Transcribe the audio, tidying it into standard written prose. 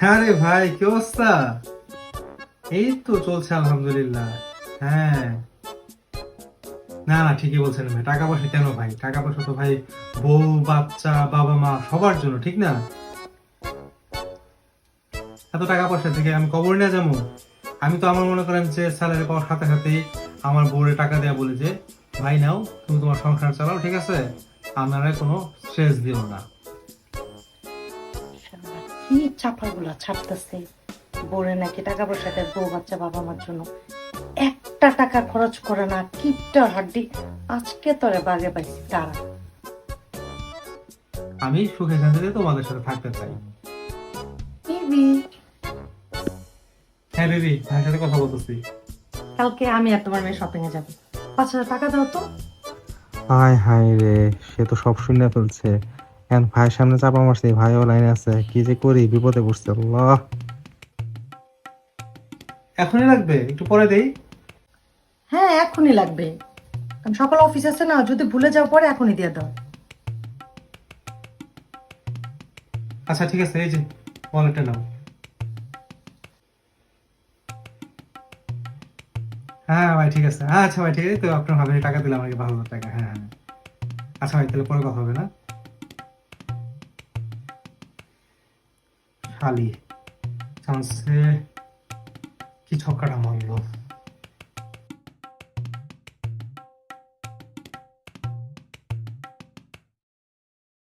আরে ভাই কি অবস্থা? এই তো চলছে আলহামদুলিল্লাহ। হ্যাঁ, না না ঠিকই বলছেন ভাই, টাকা পয়সা কেন ভাই? টাকা পয়সা তো ভাই বউ বাচ্চা বাবা মা সবার জন্য, ঠিক না? এত টাকা পয়সা থেকে আমি কবর নিয়ে যাবো? আমি তো আমার মনে করেন যে স্যালারি পাওয়ার সাথে সাথেই আমার বউরে টাকা দেয়া বলি যে ভাই নাও, তুমি তোমার সংসার চালাও, ঠিক আছে? আপনারা কোনো স্ট্রেস দিও না। শালা, কি চাপাগুলা ছাড়তেছে। বোরে নাকি টাকা পয়সা দেয় বউ বাচ্চা বাবা মার জন্য, একটা টাকা খরচ করে না। কিপটার হাড্ডি, আজকে তোরে বাগে পাইছি তারা। আমি সুখে শান্তিতে তোমাদের সাথে থাকতে চাই। বেবি, হ্যাঁ বেবি, ভাইয়ের সাথে কথা বলতেছি। কালকে আমি আর তোমার মেয়ে শপিং এ যাবো। 5,000 টাকা দাও তো। হায় হায় রে, সে তো সব শুনে ফেলছে। এখন ভাইয়ের সামনে চাপা মারছে, ভাইও লাইনে আছে, কি যে করি, বিপদে পড়ছে আল্লাহ। এখনই লাগবে? একটু পরে দেই। হ্যাঁ, এখনই লাগবে, কারণ সকাল অফিস আছে না, যদি ভুলে যাও পরে এখনই দিয়ে দাও। আচ্ছা ঠিক আছে, এই যে ওয়ালেটটা নাও। হ্যাঁ ভাই ঠিক আছে, হ্যাঁ আচ্ছা ভাই ঠিক আছে, তো আপনার ভাবে টাকা দিলাম আমাকে 5,000 টাকা। হ্যাঁ হ্যাঁ, আচ্ছা ভাই তাহলে পরে কথা হবে না। শালি চান্সে কি ছক্কাটা মারলো।